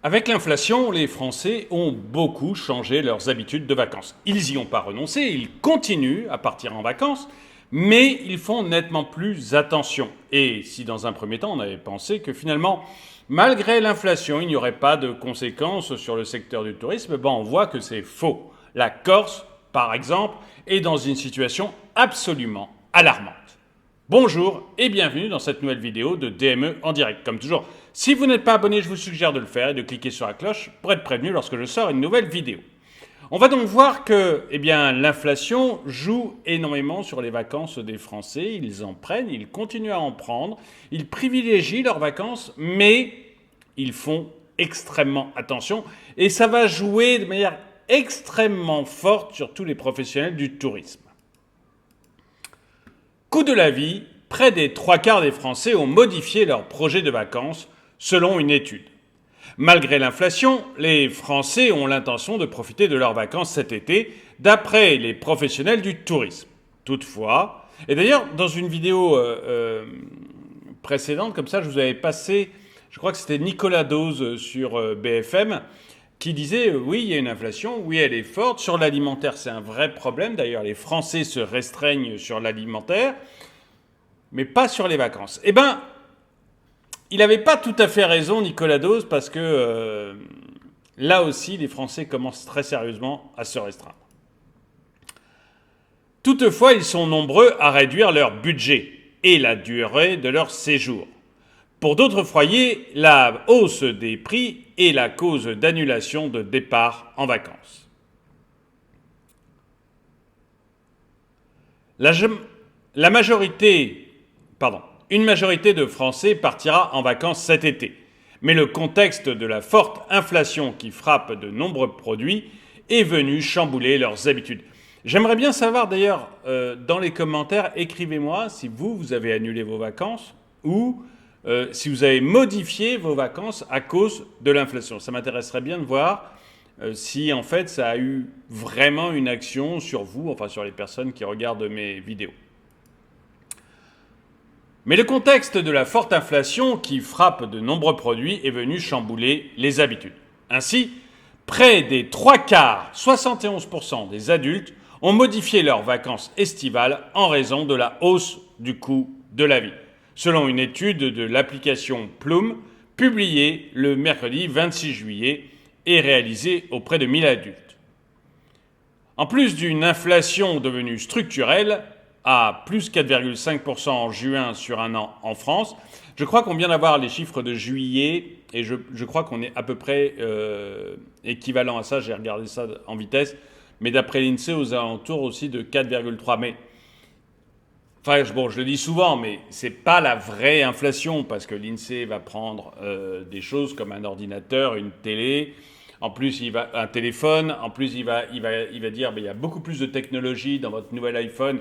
Avec l'inflation, les Français ont beaucoup changé leurs habitudes de vacances. Ils n'y ont pas renoncé, ils continuent à partir en vacances, mais ils font nettement plus attention. Et si dans un premier temps on avait pensé que finalement, malgré l'inflation, il n'y aurait pas de conséquences sur le secteur du tourisme, on voit que c'est faux. La Corse, par exemple, est dans une situation absolument alarmante. Bonjour et bienvenue dans cette nouvelle vidéo de DME en direct. Comme toujours, si vous n'êtes pas abonné, je vous suggère de le faire et de cliquer sur la cloche pour être prévenu lorsque je sors une nouvelle vidéo. On va donc voir que l'inflation joue énormément sur les vacances des Français. Ils en prennent, ils continuent à en prendre, ils privilégient leurs vacances, mais ils font extrêmement attention. Et ça va jouer de manière extrêmement forte sur tous les professionnels du tourisme. Coût de la vie, près des 3/4 des Français ont modifié leur projet de vacances selon une étude. Malgré l'inflation, les Français ont l'intention de profiter de leurs vacances cet été, d'après les professionnels du tourisme. Toutefois, et d'ailleurs dans une vidéo précédente, comme ça, je vous avais passé, je crois que c'était Nicolas Dose sur BFM, qui disait oui, il y a une inflation, oui, elle est forte. Sur l'alimentaire, c'est un vrai problème. D'ailleurs, les Français se restreignent sur l'alimentaire, mais pas sur les vacances. Eh bien, il n'avait pas tout à fait raison, Nicolas Dose, parce que là aussi, les Français commencent très sérieusement à se restreindre. Toutefois, ils sont nombreux à réduire leur budget et la durée de leur séjour. Pour d'autres foyers, la hausse des prix est la cause d'annulation de départ en vacances. Une majorité de Français partira en vacances cet été. Mais le contexte de la forte inflation qui frappe de nombreux produits est venu chambouler leurs habitudes. J'aimerais bien savoir d'ailleurs, dans les commentaires, écrivez-moi si vous avez annulé vos vacances ou si vous avez modifié vos vacances à cause de l'inflation. Ça m'intéresserait bien de voir si en fait ça a eu vraiment une action sur vous, enfin sur les personnes qui regardent mes vidéos. Mais le contexte de la forte inflation qui frappe de nombreux produits est venu chambouler les habitudes. Ainsi, près des 3/4, 71% des adultes ont modifié leurs vacances estivales en raison de la hausse du coût de la vie, selon une étude de l'application Plume publiée le mercredi 26 juillet et réalisée auprès de 1000 adultes. En plus d'une inflation devenue structurelle, à plus 4,5% en juin sur un an en France, je crois qu'on vient d'avoir les chiffres de juillet et je crois qu'on est à peu près équivalent à ça, j'ai regardé ça en vitesse, mais d'après l'INSEE aux alentours aussi de 4,3. Mais enfin, je le dis souvent, mais c'est pas la vraie inflation parce que l'INSEE va prendre des choses comme un ordinateur, une télé, en plus un téléphone, en plus il va dire il y a beaucoup plus de technologie dans votre nouvel iPhone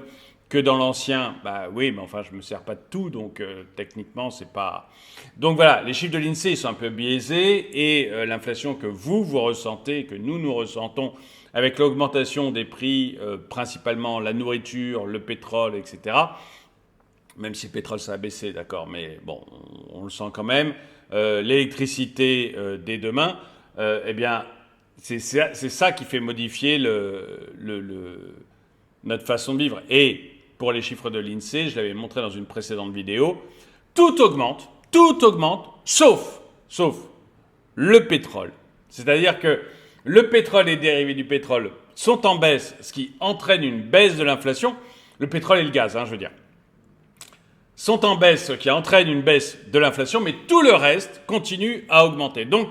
que dans l'ancien. Bah oui, mais enfin je me sers pas de tout, donc techniquement c'est pas. Donc voilà, les chiffres de l'INSEE sont un peu biaisés et l'inflation que vous ressentez, que nous ressentons avec l'augmentation des prix, principalement la nourriture, le pétrole, etc. Même si le pétrole ça a baissé, d'accord, mais bon, on le sent quand même. L'électricité dès demain, c'est ça qui fait modifier notre façon de vivre. Et pour les chiffres de l'INSEE, je l'avais montré dans une précédente vidéo, tout augmente, sauf le pétrole. C'est-à-dire que le pétrole et les dérivés du pétrole sont en baisse, ce qui entraîne une baisse de l'inflation. Le pétrole et le gaz, je veux dire, sont en baisse, ce qui entraîne une baisse de l'inflation, mais tout le reste continue à augmenter. Donc,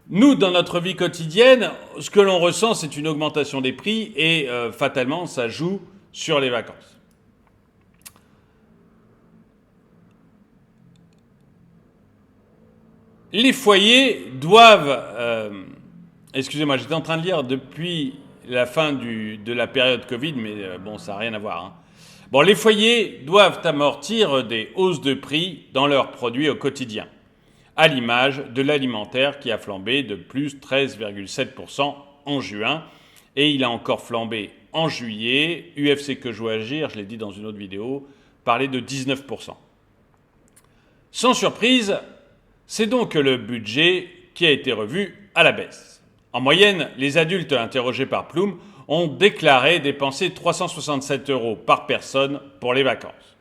nous, dans notre vie quotidienne, ce que l'on ressent, c'est une augmentation des prix et fatalement, ça joue sur les vacances. Les foyers doivent... excusez-moi, j'étais en train de lire depuis la fin de la période Covid, mais ça n'a rien à voir. Les foyers doivent amortir des hausses de prix dans leurs produits au quotidien, à l'image de l'alimentaire qui a flambé de plus 13,7% en juin. Et il a encore flambé en juillet. UFC Que Joue Agir, je l'ai dit dans une autre vidéo, parlait de 19%. Sans surprise, c'est donc que le budget qui a été revu à la baisse. En moyenne, les adultes interrogés par Plume ont déclaré dépenser 367 € par personne pour les vacances.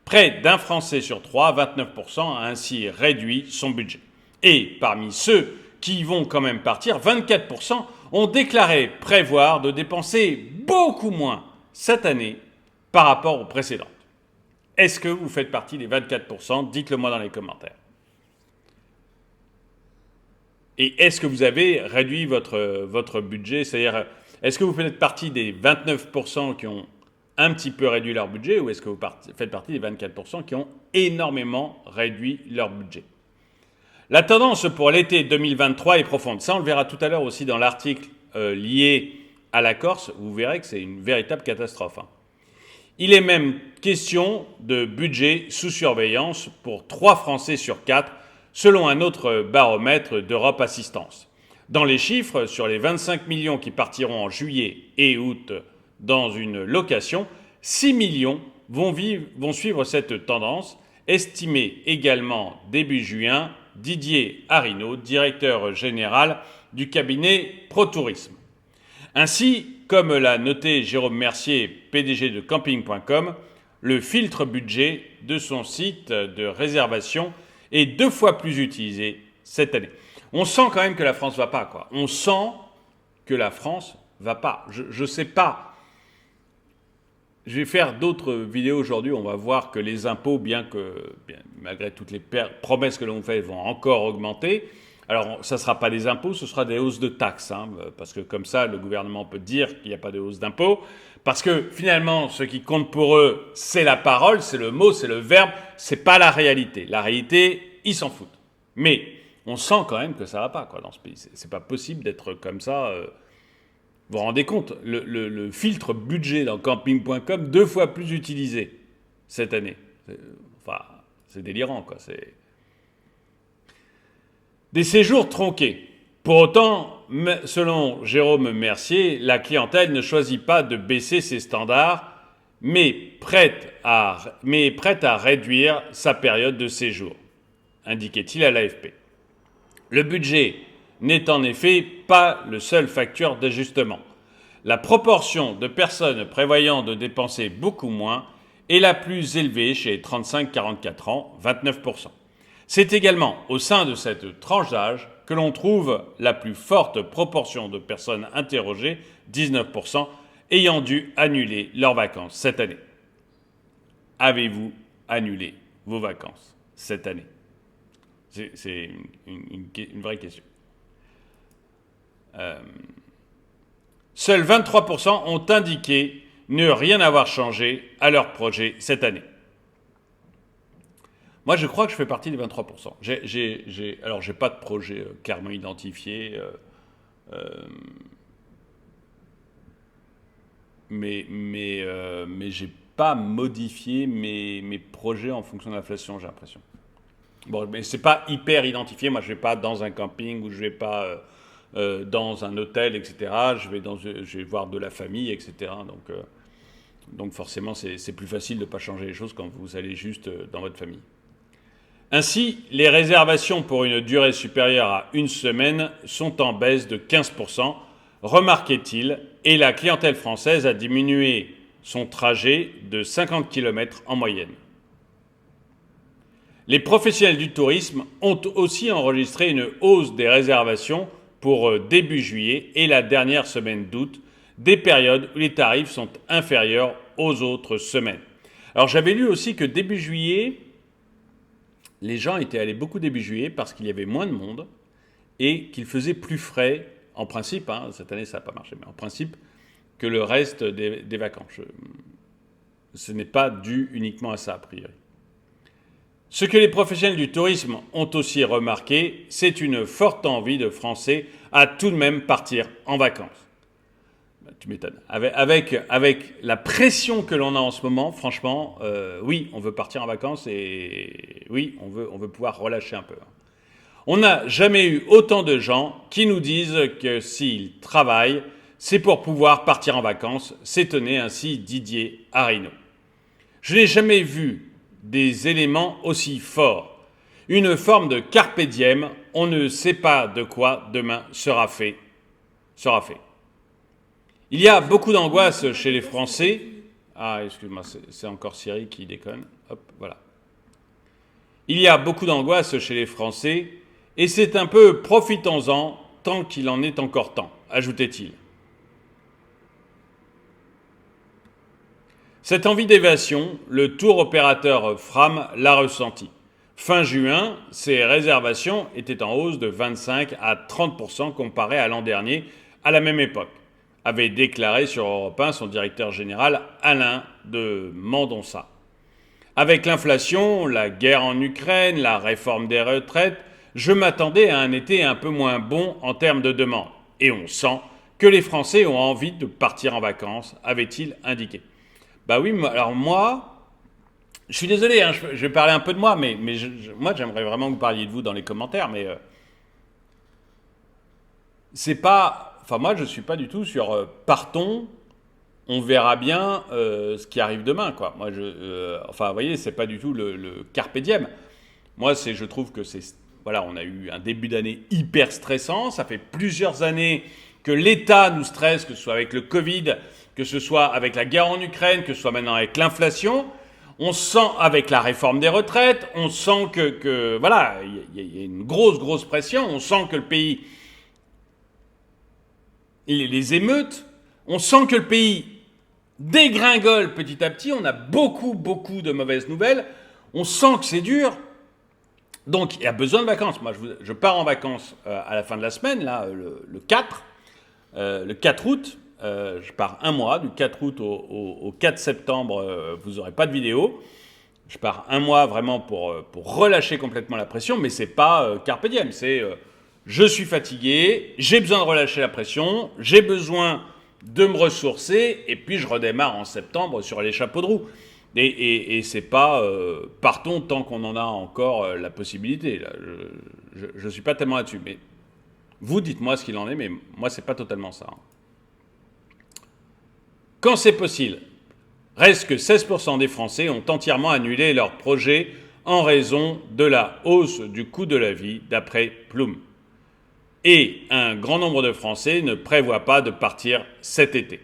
Près d'un Français sur 3, 29%, a ainsi réduit son budget. Et parmi ceux qui vont quand même partir, 24% ont déclaré prévoir de dépenser beaucoup moins cette année par rapport aux précédentes. Est-ce que vous faites partie des 24%? Dites-le moi dans les commentaires. Et est-ce que vous avez réduit votre budget? C'est-à-dire, est-ce que vous faites partie des 29% qui ont un petit peu réduit leur budget, ou est-ce que vous faites partie des 24% qui ont énormément réduit leur budget? La tendance pour l'été 2023 est profonde. Ça, on le verra tout à l'heure aussi dans l'article lié à la Corse. Vous verrez que c'est une véritable catastrophe. Il est même question de budget sous surveillance pour 3 Français sur 4, selon un autre baromètre d'Europe Assistance. Dans les chiffres, sur les 25 millions qui partiront en juillet et août dans une location, 6 millions vont suivre cette tendance, estimée également début juin Didier Arinaud, directeur général du cabinet ProTourisme. Ainsi, comme l'a noté Jérôme Mercier, PDG de camping.com, le filtre budget de son site de réservation est 2 fois plus utilisé cette année. On sent quand même que la France va pas, quoi. On sent que la France va pas. Je sais pas. Je vais faire d'autres vidéos aujourd'hui. On va voir que les impôts, malgré toutes les promesses que l'on fait, vont encore augmenter. Alors, ça ne sera pas des impôts, ce sera des hausses de taxes, parce que comme ça, le gouvernement peut dire qu'il n'y a pas de hausse d'impôts, parce que finalement, ce qui compte pour eux, c'est la parole, c'est le mot, c'est le verbe, c'est pas la réalité. La réalité, ils s'en foutent. Mais on sent quand même que ça va pas, quoi, dans ce pays. C'est pas possible d'être comme ça. Vous vous rendez compte, le filtre budget dans camping.com, 2 fois plus utilisé cette année. C'est délirant, quoi. C'est des séjours tronqués. Pour autant, selon Jérôme Mercier, la clientèle ne choisit pas de baisser ses standards, mais prête à réduire sa période de séjour, indiquait-il à l'AFP. Le budget n'est en effet pas le seul facteur d'ajustement. La proportion de personnes prévoyant de dépenser beaucoup moins est la plus élevée chez les 35-44 ans, 29%. C'est également au sein de cette tranche d'âge que l'on trouve la plus forte proportion de personnes interrogées, 19%, ayant dû annuler leurs vacances cette année. Avez-vous annulé vos vacances cette année? C'est une vraie question. Seuls 23% ont indiqué ne rien avoir changé à leur projet cette année. Moi, je crois que je fais partie des 23%. Alors, j'ai pas de projet clairement identifié, mais j'ai pas modifié mes projets en fonction de l'inflation, j'ai l'impression. Bon, mais c'est pas hyper identifié. Moi, je vais pas dans un camping ou je vais pas dans un hôtel, etc. Je vais voir de la famille, etc. Donc forcément, c'est plus facile de pas changer les choses quand vous allez juste dans votre famille. Ainsi, les réservations pour une durée supérieure à 1 semaine sont en baisse de 15%, remarquait-il, et la clientèle française a diminué son trajet de 50 km en moyenne. Les professionnels du tourisme ont aussi enregistré une hausse des réservations pour début juillet et la dernière semaine d'août, des périodes où les tarifs sont inférieurs aux autres semaines. Alors j'avais lu aussi que début juillet, les gens étaient allés beaucoup début juillet parce qu'il y avait moins de monde et qu'il faisait plus frais, en principe, cette année ça n'a pas marché, mais en principe, que le reste des vacances. Ce n'est pas dû uniquement à ça, a priori. Ce que les professionnels du tourisme ont aussi remarqué, c'est une forte envie de Français à tout de même partir en vacances. Tu m'étonnes. Avec la pression que l'on a en ce moment, franchement, oui, on veut partir en vacances et oui, on veut pouvoir relâcher un peu. On n'a jamais eu autant de gens qui nous disent que s'ils travaillent, c'est pour pouvoir partir en vacances, s'étonnait ainsi Didier Arinaud. Je n'ai jamais vu des éléments aussi forts. Une forme de carpe diem, on ne sait pas de quoi demain sera fait. Il y a beaucoup d'angoisse chez les Français. Ah, excuse-moi, c'est encore Siri qui déconne. Hop, voilà. Il y a beaucoup d'angoisse chez les Français, et c'est un peu profitons-en tant qu'il en est encore temps, ajoutait-il. Cette envie d'évasion, le tour opérateur Fram l'a ressenti. Fin juin, ses réservations étaient en hausse de 25 à 30% comparé à l'an dernier, à la même époque, avait déclaré sur Europe 1 son directeur général Alain de Mendonça. Avec l'inflation, la guerre en Ukraine, la réforme des retraites, je m'attendais à un été un peu moins bon en termes de demande. Et on sent que les Français ont envie de partir en vacances, avait-il indiqué. Bah oui, alors moi, je suis désolé, hein, je vais parler un peu de moi, mais moi j'aimerais vraiment que vous parliez de vous dans les commentaires, mais c'est pas... Enfin moi je suis pas du tout sur partons, on verra bien ce qui arrive demain, quoi. Moi enfin vous voyez, c'est pas du tout le carpe diem. Moi je trouve que c'est... Voilà, on a eu un début d'année hyper stressant, ça fait plusieurs années que l'État nous stresse, que ce soit avec le Covid, que ce soit avec la guerre en Ukraine, que ce soit maintenant avec l'inflation. On sent avec la réforme des retraites, on sent que voilà, il y a une grosse pression, on sent que le pays, les émeutes, on sent que le pays dégringole petit à petit, on a beaucoup de mauvaises nouvelles, on sent que c'est dur, donc il y a besoin de vacances. Moi je pars en vacances à la fin de la semaine, là, le 4 août, je pars un mois, du 4 août au 4 septembre, vous n'aurez pas de vidéo. Je pars un mois vraiment pour relâcher complètement la pression, mais c'est pas carpe diem, c'est je suis fatigué, j'ai besoin de relâcher la pression, j'ai besoin de me ressourcer, et puis je redémarre en septembre sur les chapeaux de roue. Et c'est pas partons tant qu'on en a encore la possibilité. Là, je suis pas tellement là-dessus, mais vous dites-moi ce qu'il en est, mais moi c'est pas totalement ça. Quand c'est possible, reste que 16% des Français ont entièrement annulé leur projet en raison de la hausse du coût de la vie, d'après Ploum. Et un grand nombre de Français ne prévoient pas de partir cet été.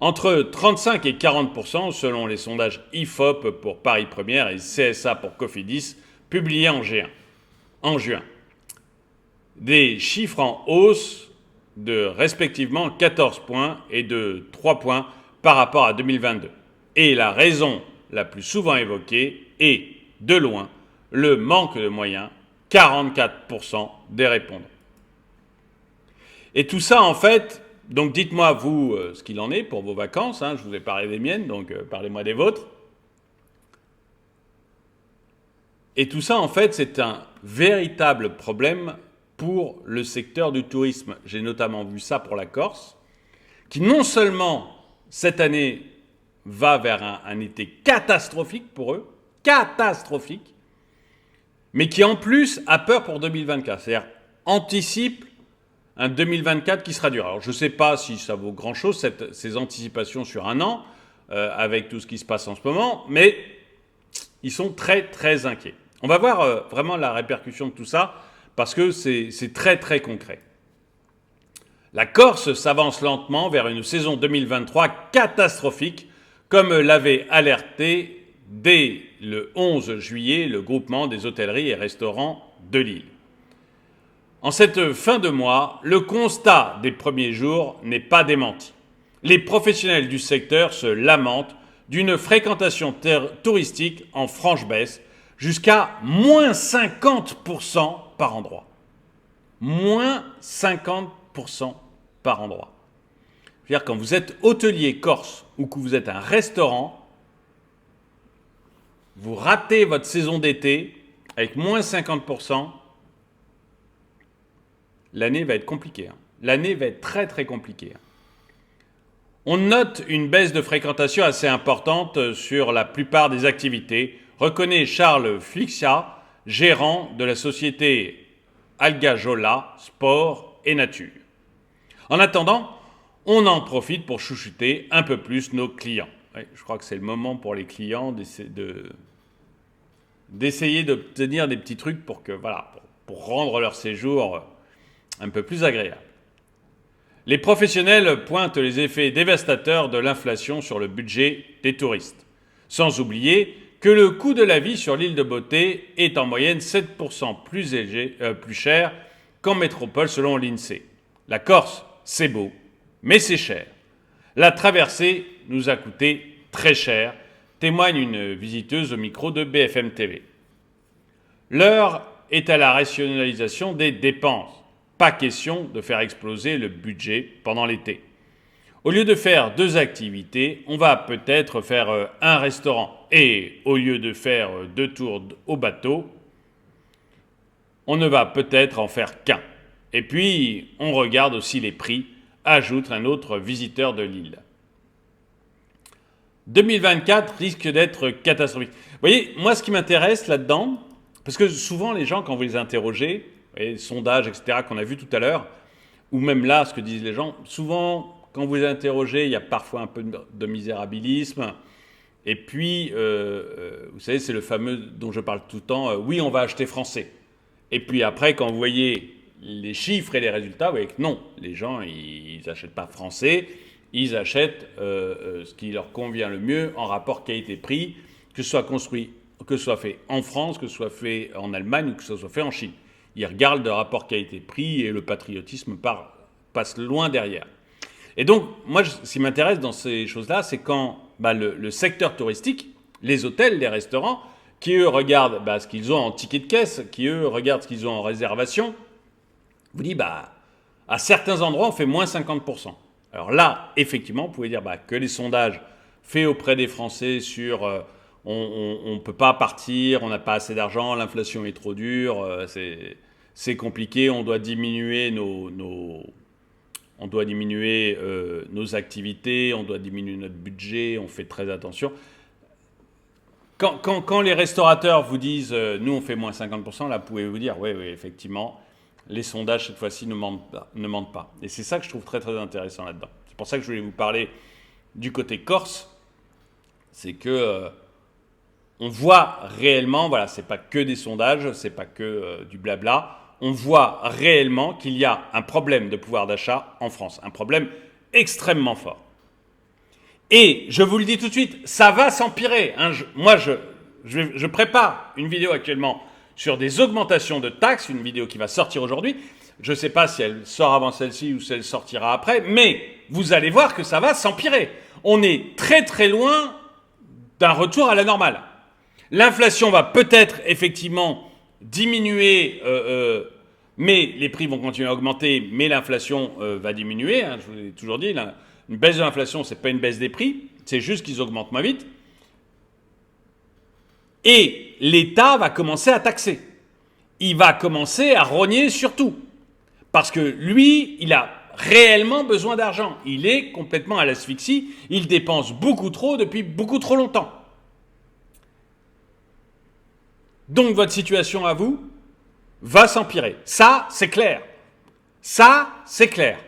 Entre 35 et 40% selon les sondages IFOP pour Paris Première et CSA pour Cofidis, publiés en juin. Des chiffres en hausse de respectivement 14 points et de 3 points par rapport à 2022. Et la raison la plus souvent évoquée est, de loin, le manque de moyens, 44% des répondants. Et tout ça, en fait, donc dites-moi, vous, ce qu'il en est pour vos vacances, hein, je vous ai parlé des miennes, donc parlez-moi des vôtres. Et tout ça, en fait, c'est un véritable problème pour le secteur du tourisme. J'ai notamment vu ça pour la Corse, qui non seulement, cette année, va vers un été catastrophique pour eux, catastrophique, mais qui en plus a peur pour 2024, c'est-à-dire anticipe un 2024 qui sera dur. Alors je ne sais pas si ça vaut grand-chose, ces anticipations sur un an, avec tout ce qui se passe en ce moment, mais ils sont très inquiets. On va voir vraiment la répercussion de tout ça, parce que c'est très concret. La Corse s'avance lentement vers une saison 2023 catastrophique, comme l'avait alerté dès le 11 juillet le groupement des hôtelleries et restaurants de l'île. En cette fin de mois, le constat des premiers jours n'est pas démenti. Les professionnels du secteur se lamentent d'une fréquentation touristique en franche baisse, jusqu'à moins 50% par endroit. Moins 50% par endroit. C'est-à-dire quand vous êtes hôtelier corse ou que vous êtes un restaurant, vous ratez votre saison d'été avec moins 50%, l'année va être compliquée. L'année va être très compliquée. On note une baisse de fréquentation assez importante sur la plupart des activités, reconnaît Charles Flixia, gérant de la société Algajola Sport et Nature. En attendant, on en profite pour chouchouter un peu plus nos clients. Ouais, je crois que c'est le moment pour les clients d'essayer d'obtenir des petits trucs pour pour rendre leur séjour un peu plus agréable. Les professionnels pointent les effets dévastateurs de l'inflation sur le budget des touristes, sans oublier que le coût de la vie sur l'île de Beauté est en moyenne 7% plus cher qu'en métropole selon l'INSEE. La Corse, c'est beau, mais c'est cher. La traversée nous a coûté très cher, témoigne une visiteuse au micro de BFM TV. L'heure est à la rationalisation des dépenses. Pas question de faire exploser le budget pendant l'été. Au lieu de faire 2 activités, on va peut-être faire un restaurant. Et au lieu de faire 2 tours au bateau, on ne va peut-être en faire qu'un. Et puis, on regarde aussi les prix, ajoute un autre visiteur de l'île. 2024 risque d'être catastrophique. Vous voyez, moi ce qui m'intéresse là-dedans, parce que souvent les gens quand vous les interrogez, les sondages, etc., qu'on a vu tout à l'heure, ou même là, ce que disent les gens, souvent quand vous les interrogez, il y a parfois un peu de misérabilisme. Et puis, vous savez, c'est le fameux dont je parle tout le temps, oui, on va acheter français. Et puis après, quand vous voyez les chiffres et les résultats, vous voyez que non, les gens, ils n'achètent pas français, ils achètent ce qui leur convient le mieux en rapport qualité-prix, que ce soit construit, que ce soit fait en France, que ce soit fait en Allemagne ou que ce soit fait en Chine. Ils regardent le rapport qualité-prix et le patriotisme passe loin derrière. Et donc, moi, ce qui m'intéresse dans ces choses-là, c'est quand le secteur touristique, les hôtels, les restaurants, qui eux regardent ce qu'ils ont en ticket de caisse, qui eux regardent ce qu'ils ont en réservation, vous dit à certains endroits, on fait moins 50%. Alors là, effectivement, vous pouvez dire que les sondages faits auprès des Français sur on ne peut pas partir, on n'a pas assez d'argent, l'inflation est trop dure, c'est compliqué, on doit diminuer nos activités, on doit diminuer notre budget, on fait très attention. Quand les restaurateurs vous disent nous on fait moins 50%, là vous pouvez vous dire oui, effectivement, les sondages cette fois-ci ne mentent pas. Et c'est ça que je trouve très très intéressant là-dedans. C'est pour ça que je voulais vous parler du côté corse, c'est que on voit réellement, voilà, c'est pas que des sondages, c'est pas que du blabla, on voit réellement qu'il y a un problème de pouvoir d'achat en France, un problème extrêmement fort. Et je vous le dis tout de suite, ça va s'empirer. Je prépare une vidéo actuellement sur des augmentations de taxes, une vidéo qui va sortir aujourd'hui. Je ne sais pas si elle sort avant celle-ci ou si elle sortira après, mais vous allez voir que ça va s'empirer. On est très très loin d'un retour à la normale. L'inflation va peut-être effectivement diminuer, mais les prix vont continuer à augmenter, mais l'inflation va diminuer. Je vous l'ai toujours dit, une baisse de l'inflation, ce n'est pas une baisse des prix, c'est juste qu'ils augmentent moins vite. Et l'État va commencer à taxer. Il va commencer à rogner sur tout. Parce que lui, il a réellement besoin d'argent. Il est complètement à l'asphyxie. Il dépense beaucoup trop depuis beaucoup trop longtemps. Donc votre situation à vous va s'empirer. Ça, c'est clair. Ça, c'est clair.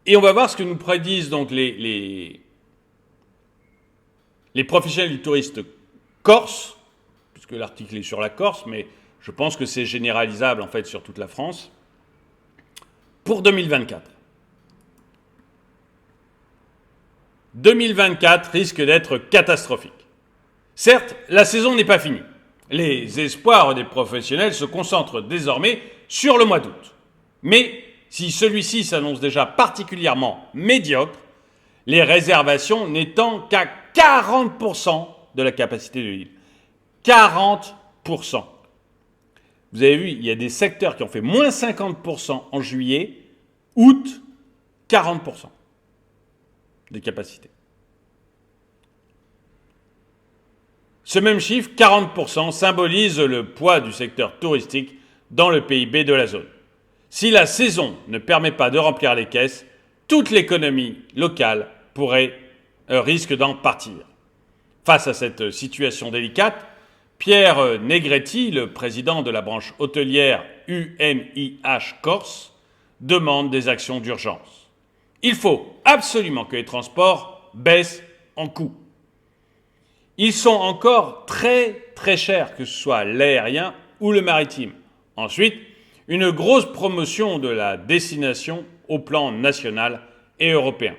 Et on va voir ce que nous prédisent donc les professionnels du tourisme corse, puisque l'article est sur la Corse, mais je pense que c'est généralisable en fait sur toute la France, pour 2024. 2024 risque d'être catastrophique. Certes, la saison n'est pas finie. Les espoirs des professionnels se concentrent désormais sur le mois d'août. Mais si celui-ci s'annonce déjà particulièrement médiocre, les réservations n'étant qu'à 40% de la capacité de l'île. 40%. Vous avez vu, il y a des secteurs qui ont fait moins 50% en juillet, août, 40% de capacité. Ce même chiffre, 40%, symbolise le poids du secteur touristique dans le PIB de la zone. Si la saison ne permet pas de remplir les caisses, toute l'économie locale risque d'en partir. Face à cette situation délicate, Pierre Negretti, le président de la branche hôtelière UMIH Corse, demande des actions d'urgence. Il faut absolument que les transports baissent en coût. Ils sont encore très très cher, que ce soit l'aérien ou le maritime. Ensuite, une grosse promotion de la destination au plan national et européen.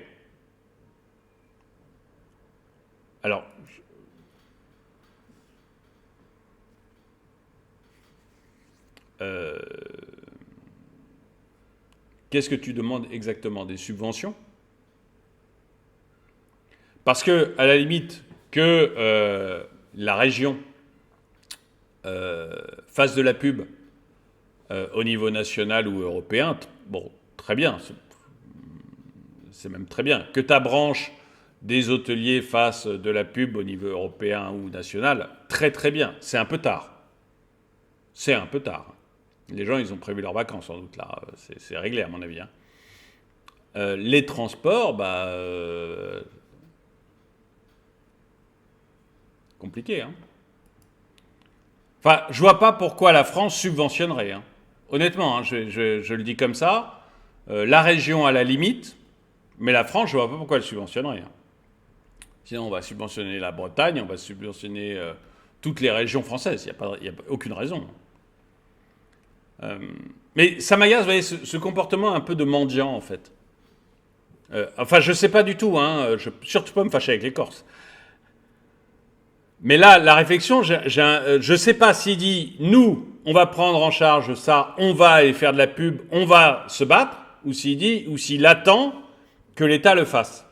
Alors, qu'est-ce que tu demandes exactement? Des subventions? Parce que, à la limite, que la région fasse de la pub au niveau national ou européen, bon, très bien, c'est même très bien. Que ta branche des hôteliers fasse de la pub au niveau européen ou national, très très bien. C'est un peu tard. C'est un peu tard. Les gens, ils ont prévu leurs vacances, sans doute, là. C'est réglé, à mon avis. Hein. Les transports, compliqué, hein. Enfin, je vois pas pourquoi la France subventionnerait. Hein. Honnêtement, hein, je le dis comme ça. La région à la limite, mais la France, je vois pas pourquoi elle subventionnerait. Hein. Sinon, on va subventionner la Bretagne, on va subventionner toutes les régions françaises. Il n'y a aucune raison. Mais ça m'agace, vous voyez, ce comportement un peu de mendiant, en fait. Enfin, je sais pas du tout, hein, je surtout pas me fâcher avec les Corses. Mais là, la réflexion, je sais pas s'il dit, nous, on va prendre en charge ça, on va aller faire de la pub, on va se battre, ou s'il attend que l'État le fasse.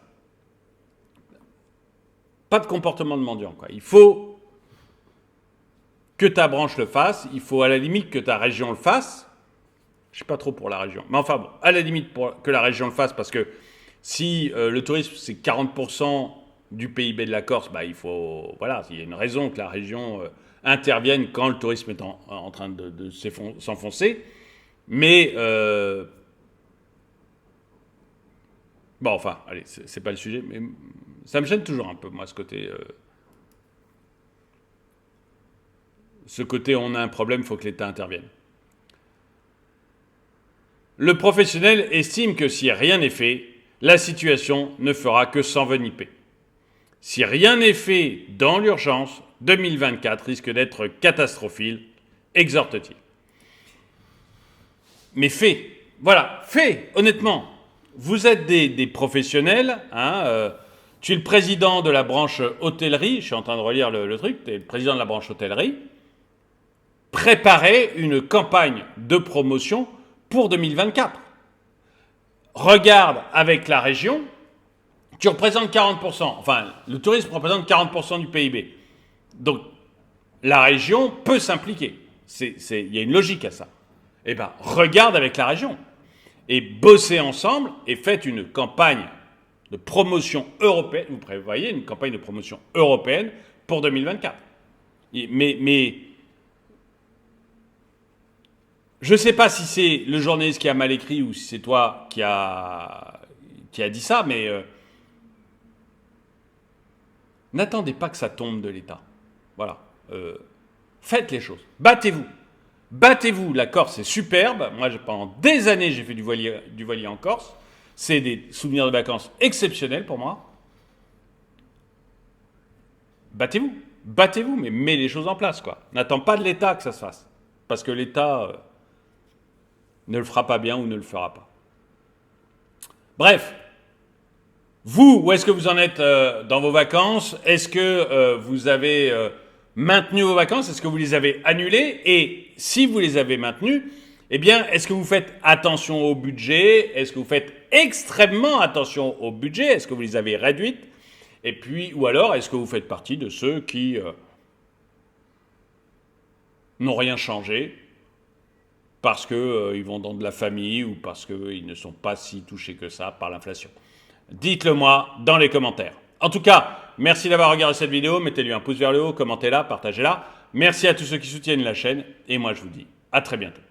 Pas de comportement de mendiant, quoi. Il faut que ta branche le fasse, il faut à la limite que ta région le fasse. Je suis pas trop pour la région, mais enfin bon, à la limite que la région le fasse, parce que si le tourisme c'est 40% du PIB de la Corse, il faut, voilà, il y a une raison que la région intervienne quand le tourisme est en train de s'enfoncer. Mais bon, enfin, allez, c'est pas le sujet, mais ça me gêne toujours un peu, moi, ce côté on a un problème, il faut que l'État intervienne. Le professionnel estime que si rien n'est fait, la situation ne fera que s'envenimer. Si rien n'est fait dans l'urgence, 2024 risque d'être catastrophique, exhorte-t-il. Mais fait, voilà, fait, honnêtement. Vous êtes des professionnels, hein, tu es le président de la branche hôtellerie, je suis en train de relire le truc, tu es le président de la branche hôtellerie, préparez une campagne de promotion pour 2024. Regarde avec la région, tu représentes 40%, enfin, le tourisme représente 40% du PIB. Donc, la région peut s'impliquer. Il y a une logique à ça. Eh bien, regarde avec la région. Et bossez ensemble et faites une campagne de promotion européenne. Vous prévoyez une campagne de promotion européenne pour 2024. Mais je ne sais pas si c'est le journaliste qui a mal écrit ou si c'est toi qui a dit ça, mais n'attendez pas que ça tombe de l'État. Voilà. Faites les choses. Battez-vous. Battez-vous. La Corse, c'est superbe. Moi, pendant des années, j'ai fait du voilier en Corse. C'est des souvenirs de vacances exceptionnels pour moi. Battez-vous. Battez-vous, mais mettez les choses en place, quoi. N'attends pas de l'État que ça se fasse. Parce que l'État ne le fera pas bien ou ne le fera pas. Bref. Vous, où est-ce que vous en êtes dans vos vacances? Est-ce que vous avez maintenu vos vacances? Est-ce que vous les avez annulées? Et si vous les avez maintenues, eh bien, est-ce que vous faites attention au budget? Est-ce que vous faites extrêmement attention au budget? Est-ce que vous les avez réduites? Et puis, ou alors, est-ce que vous faites partie de ceux qui n'ont rien changé parce qu'ils vont dans de la famille ou parce qu'ils ne sont pas si touchés que ça par l'inflation? Dites-le moi dans les commentaires. En tout cas, merci d'avoir regardé cette vidéo. Mettez-lui un pouce vers le haut, commentez-la, partagez-la. Merci à tous ceux qui soutiennent la chaîne. Et moi, je vous dis à très bientôt.